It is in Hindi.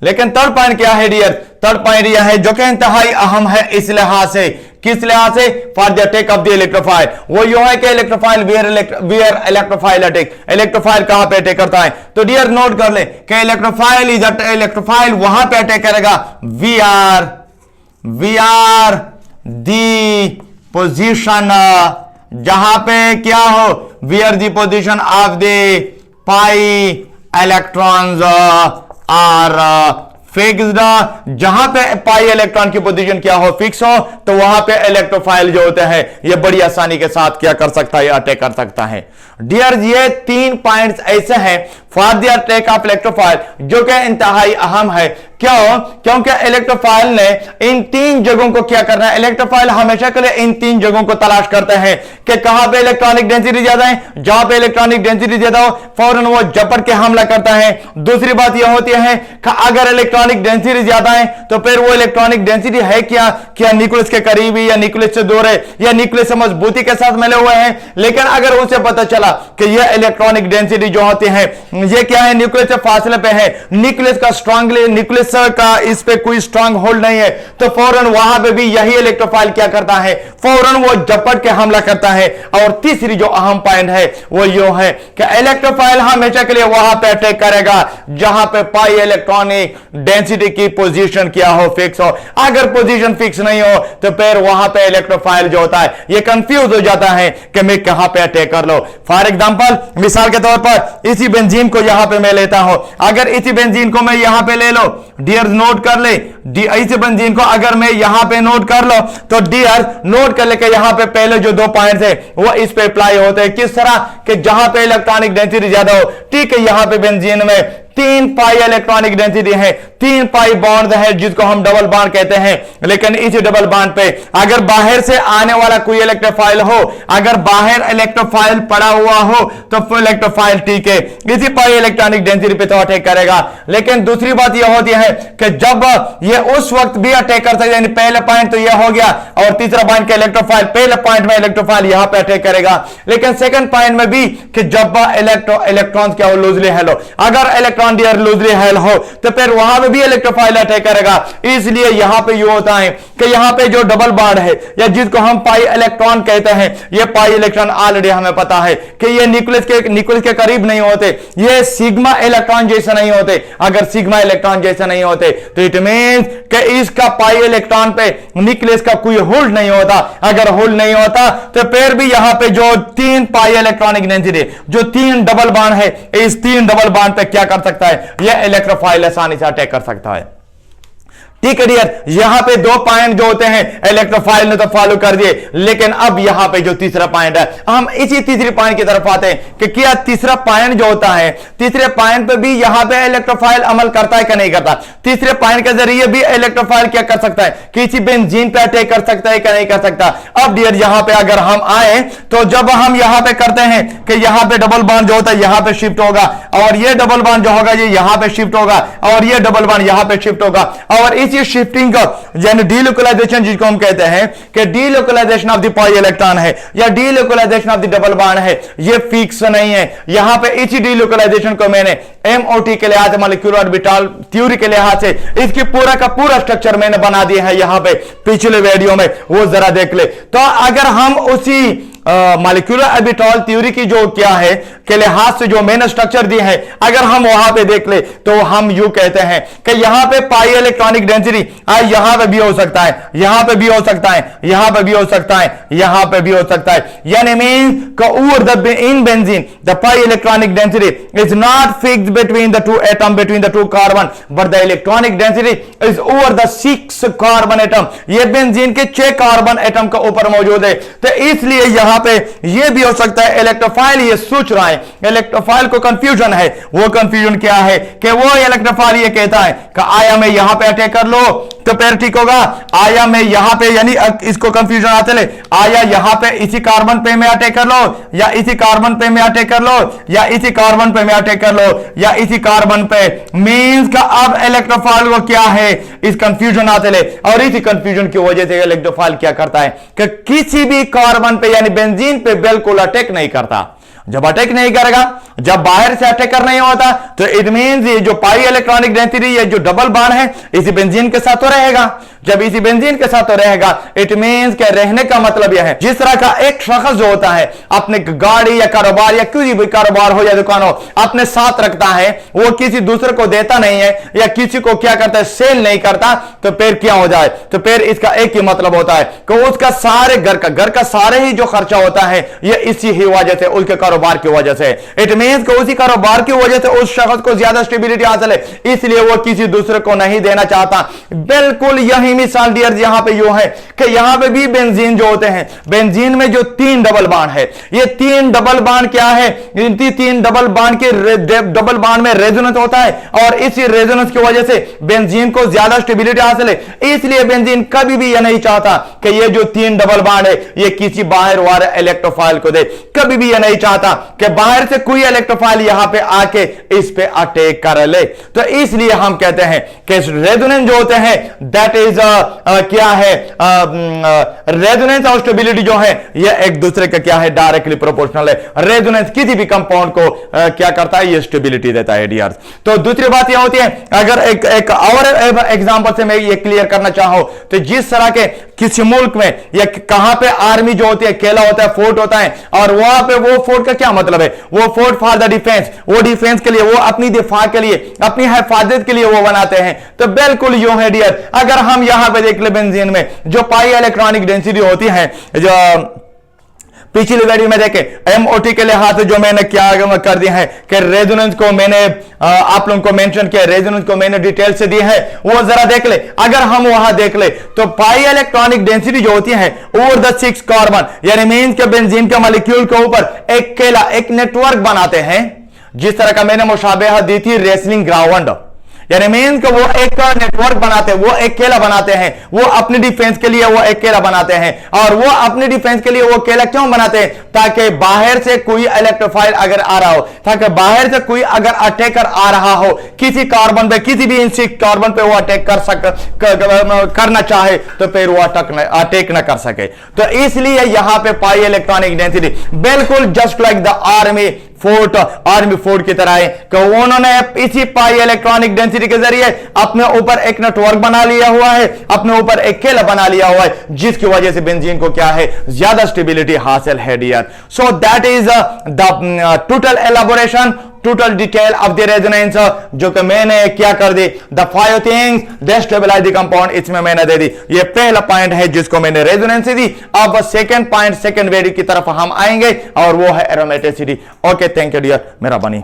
लेकिन थर्ड पॉइंट क्या है डियर, थर्ड पॉइंट यह है जो कि इंतहाई अहम है इस लिहाज से, किस लिहाज से, for the attack of the electrophile. वो यो है कि electrophile where electrophile attack, electrophile कहां पे अटैक करता है। तो डियर नोट कर ले कि इलेक्ट्रोफाइल वहां पे अटैक करेगा वी आर दी पोजीशन, जहां पे क्या हो, we are the position of the pi electrons are fixed, जहां पे पाई इलेक्ट्रॉन की पोजीशन क्या हो, फिक्स हो, तो वहां पे इलेक्ट्रोफाइल जो होते हैं ये बड़ी आसानी के साथ क्या कर सकता है, अटैक कर सकता है। डियर ये 3 पॉइंट्स ऐसे हैं for the attack of electrophile जो कि इंतहाई अहम है। क्यों? क्योंकि इलेक्ट्रोफाइल ने इन 3 जगहों को क्या करना है, इलेक्ट्रोफाइल हमेशा के लिए इन 3 जगहों को तलाश करते हैं कि कहां पे इलेक्ट्रॉनिक डेंसिटी ज्यादा है, जहां पे इलेक्ट्रॉनिक डेंसिटी ज्यादा हो फौरन वो झपट के हमला करता है। दूसरी बात यह होती है कि अगर इलेक्ट्रॉनिक डेंसिटी ज्यादा है तो फिर वो इलेक्ट्रॉनिक डेंसिटी है क्या न्यूक्लियस के करीब है या न्यूक्लियस से दूर है या न्यूक्लियस से मजबूती के साथ मिले हुए हैं। लेकिन अगर उसे पता चला कि यह इलेक्ट्रॉनिक डेंसिटी जो होती है ये क्या है, न्यूक्लियस से फासले पे है, न्यूक्लियस का इस पे कोई स्ट्रांग होल्ड नहीं है, तो फौरन वहां पे भी यही इलेक्ट्रोफाइल क्या करता है, फौरन वो झपट के हमला करता है। और तीसरी जो अहम पॉइंट है वो यो है कि इलेक्ट्रोफाइल हमेशा के लिए वहां पे अटैक करेगा जहां पे पाई इलेक्ट्रॉनिक डेंसिटी की पोजीशन क्या हो, फिक्स हो। अगर पोजीशन फिक्स नहीं हो तो फिर वहां पे इलेक्ट्रोफाइल जो होता है ये कंफ्यूज हो जाता है कि मैं कहां पे अटैक कर लो। फॉर एग्जांपल, मिसाल के तौर पर इसी बेंजीन को यहां पे मैं लेता हूं, अगर इसी बेंजीन को मैं यहां पे ले लो, डियर नोट कर ले, इसी बेंजीन को अगर मैं यहां पे नोट कर लो तो डियर नोट कर ले कि यहां पे पहले जो 2 पॉइंट्स है वो इस पे अप्लाई होते हैं। किस तरह कि जहां पे इलेक्ट्रॉनिक डेंसिटी ज्यादा हो, ठीक है, यहां पे बेंजीन में 3 पाई इलेक्ट्रॉनिक डेंसिटी है, 3 पाई बॉन्ड है जिसको हम डबल बॉन्ड कहते हैं। लेकिन इसी डबल बॉन्ड पे अगर बाहर से आने वाला कोई इलेक्ट्रोफाइल हो, अगर बाहर इलेक्ट्रोफाइल पड़ा हुआ हो तो फिर इलेक्ट्रोफाइल ठीक है इसी पाई इलेक्ट्रॉनिक डेंसिटी पे तो अटैक करेगा। लेकिन दूसरी बात यह होती है कि जब यह उस वक्त भी अटैक कर सकता है, यानी पहले पॉइंट तो यह हो गया और तीसरा पॉइंट का इलेक्ट्रोफाइल, पहले पॉइंट में इलेक्ट्रोफाइल यहां पे अटैक करेगा, लेकिन सेकंड पॉइंट में भी कि जब इलेक्ट्रॉन क्या हो, लूजली हेल हो, अगर इलेक्ट्रॉन डियर लूजली हेल हो तो फिर वहां पे भी इलेक्ट्रोफाइल अटैक करेगा। इसलिए यहां पे ये होता है कि यहां पे जो डबल बॉन्ड है या जिसको हम पाई इलेक्ट्रॉन कहते हैं, ये पाई इलेक्ट्रॉन ऑलरेडी हमें पता है कि ये न्यूक्लियस के करीब नहीं होते, ये सिग्मा इलेक्ट्रॉन जैसे नहीं होते। अगर सिग्मा इलेक्ट्रॉन जैसे नहीं होते तो इट मींस कि इसका पाई इलेक्ट्रॉन पे न्यूक्लियस का कोई होल्ड नहीं होता। अगर होल्ड नहीं होता तो फिर भी यहां पे जो 3 पाई इलेक्ट्रॉनिक डेंसिटी, जो 3 डबल बॉन्ड है, इस 3 डबल बॉन्ड पे क्या कर सकता है, यह इलेक्ट्रोफाइल आसानी से अटैक कर सकता है। ठीक है डियर, यहां पे 2 पॉइंट जो होते हैं इलेक्ट्रोफाइल ने तो फॉलो कर दिए, लेकिन अब यहां पे जो तीसरा पॉइंट है, हम इसी तीसरे पॉइंट की तरफ आते हैं कि क्या तीसरा पॉइंट जो होता है, तीसरे पॉइंट पे भी यहां पे इलेक्ट्रोफाइल अमल करता है कि नहीं करता। तीसरे पॉइंट के जरिए भी इलेक्ट्रोफाइल क्या कर सकता है, किसी बेंजीन पे अटैक कर सकता है कि नहीं कर सकता। अब डियर यहां पे अगर हम आए तो जब हम यहां पे करते हैं कि यहां पे डबल बॉन्ड जो होता है यहां पे शिफ्ट होगा और ये डबल बॉन्ड जो होगा ये यहां पे शिफ्ट होगा और ये डबल बॉन्ड यहां पे शिफ्ट होगा, और इसी शिफ्टिंग का यानी डीलोकलाइजेशन जिसको हम कहते हैं कि delocalisation of the pi electron है या delocalisation of the double bond है, ये फिक्स नहीं है। यहां पे इसी डीलोकलाइजेशन को मैंने एमओटी के लिहाज से, मॉलिक्यूलर ऑर्बिटल थ्योरी के लिहाज से इसकी पूरा का पूरा स्ट्रक्चर मैंने बना दिया है यहां पे पिछले वीडियो में, वो जरा देख ले। तो अगर हम उसी मॉलिक्यूलर ऑर्बिटल थ्योरी की जो क्या है के लिहाज से जो मैंने स्ट्रक्चर दी है, अगर हम वहां पे देख ले तो हम यू कहते हैं कि यहां पे पाई इलेक्ट्रॉनिक डेंसिटी यहां पे भी हो सकता है, यहां पे भी हो सकता है, यहां पे भी हो सकता है, यहां पे भी हो सकता है। यानी mean over the in benzene the pi electronic density is not fixed between the 2 atom, between the 2 carbon, but the electronic density is over the 6 carbon atom. ये बेंजीन के 6 कार्बन एटम के ऊपर मौजूद है। तो इसलिए यहां पे ये भी हो सकता है इलेक्ट्रोफाइल ये सोच रहा है, इलेक्ट्रोफाइल को कंफ्यूजन है। वो कंफ्यूजन क्या है कि वो इलेक्ट्रोफाइल ये कहता है कि आया मैं यहां पे अटैक कर लो तो फिर ठीक होगा, आया मैं यहां पे, यानी इसको कंफ्यूजन आते ले, आया यहां पे इसी कार्बन पे मैं अटैक कर लो या इसी कार्बन पे मैं अटैक कर लो या इसी कार्बन पे मैं अटैक कर लो या इसी कार्बन पे, मींस का अब इलेक्ट्रोफाइल को क्या है इस कंफ्यूजन आते ले। और इसी कंफ्यूजन की वजह से इलेक्ट्रोफाइल क्या करता है कि किसी भी कार्बन पे यानी बेंजीन पे बिल्कुल अटैक नहीं करता। जब अटैक नहीं करेगा, जब बाहर से अटैकर नहीं होता, तो इट मींस ये जो पाई इलेक्ट्रॉनिक डेंसिटी, ये जो डबल बॉन्ड है इसी बेंजीन के साथ तो रहेगा। जब इसी बेंजीन के साथ तो रहेगा, इट मींस के रहने का मतलब यह है, जिस तरह का एक शख्स जो होता है अपने गाड़ी या कारोबार या किसी भी कारोबार हो या दुकान हो अपने साथ रखता है, वो किसी दूसरे को देता नहीं है या किसी को क्या करता है, सेल नहीं करता, तो फिर क्या हो जाए, तो फिर इसका एक ही मतलब होता है कि उसका सारे घर का सारे ही जो खर्चा होता है ये इसी ही वजह से, उसके कारोबार की वजह से। इट मींस कि उसी कारोबार की वजह से उस शख्स को ज्यादा स्टेबिलिटी हासिल है, इसलिए वो किसी दूसरे को नहीं देना चाहता। बिल्कुल यही मिसाल डियर यहां पे यो है कि यहां पे भी बेंजीन जो होते हैं, बेंजीन में जो 3 डबल बॉन्ड है, ये 3 डबल बॉन्ड क्या है, इन 3 डबल बॉन्ड के डबल बॉन्ड में रेजोनेंस होता है और इसी रेजोनेंस की वजह से बेंजीन को ज्यादा स्टेबिलिटी हासिल है। इसलिए बेंजीन कभी भी यह नहीं चाहता कि ये जो 3 डबल बॉन्ड है ये किसी बाहर वाले इलेक्ट्रोफाइल को दे, कभी भी यह नहीं चाहता कि बाहर से कोई इलेक्ट्रोफाइल यहां पे आके इस पे अटैक कर ले। तो इसलिए हम कहते हैं कि रेजोनेंस जो होते हैं दैट इज क्या है, रेजोनेंस और स्टेबिलिटी जो है ये एक दूसरे का क्या है, डायरेक्टली प्रोपोर्शनल है। रेजोनेंस किसी भी कंपाउंड को क्या करता है, ये स्टेबिलिटी देता है डियर्स। तो दूसरी बात यह होती है, अगर एक और एग्जांपल से मैं ये क्लियर करना चाहूं, तो जिस तरह के किसी मुल्क में या कहां पे आर्मी जो होती है, केला होता है, फोर्ट होता है, और वहां पे वो फोर्ट का क्या मतलब है, वो फोर्ट फॉर द डिफेंस, वो डिफेंस के लिए, वो अपनी दिफा के लिए, अपनी हिफाजत के लिए वो बनाते हैं। तो बिल्कुल यूं है डियर, अगर हम यहां पे देख ले बेंजीन में जो पाई इलेक्ट्रॉनिक डेंसिटी होती है, जो पिछली वीडियो में देखे एमओटी के लिहाज से जो मैंने क्या कर दिया है कि रेजोनेंस को मैंने आप लोगों को मेंशन किया, रेजोनेंस को मैंने डिटेल से दी है, वो जरा देख ले। अगर हम वहां देख ले तो पाई इलेक्ट्रॉनिक डेंसिटी जो होती है ओवर द 6 कार्बन, यानी मींस के बेंजीन के मॉलिक्यूल के ऊपर एक केला, एक नेटवर्क बनाते हैं, जिस तरह का मैंने मुशाबेहा दी थी रेसलिंग ग्राउंड, यानी मींस कि वो एक नेटवर्क बनाते हैं, वो एक केला बनाते हैं, वो अपनी डिफेंस के लिए वो एक केला बनाते हैं। और वो अपनी डिफेंस के लिए वो केला क्यों बनाते हैं, ताकि बाहर से कोई इलेक्ट्रोफाइल अगर आ रहा हो, ताकि बाहर से कोई अगर अटैकर आ रहा हो किसी कार्बन पे, किसी भी इन कार्बन पे वो अटैक करना चाहे तो फिर वो अटैक ना कर सके। तो इसलिए यहां पे पाई इलेक्ट्रॉनिक डेंसिटी बिल्कुल just like the army fort की तरह है कि उन्होंने इसी पाई इलेक्ट्रॉनिक डेंसिटी के जरिए अपने ऊपर एक नेटवर्क बना लिया हुआ है, अपने ऊपर एक केला बना लिया हुआ है, जिसकी वजह से बेंजीन को क्या है, ज्यादा स्टेबिलिटी हासिल है dear. So that is the total elaboration, total detail of the resonance, जो कि मैंने क्या कर दी, the 5 things that stabilise the compound, इसमें मैंने दे दी। ये पहला पॉइंट है जिसको मैंने रेजोनेंस दी। अब सेकंड पॉइंट, सेकंड वीडियो की तरफ हम आएंगे और वो है aromaticity. Okay, thank you dear, मेरा बनी।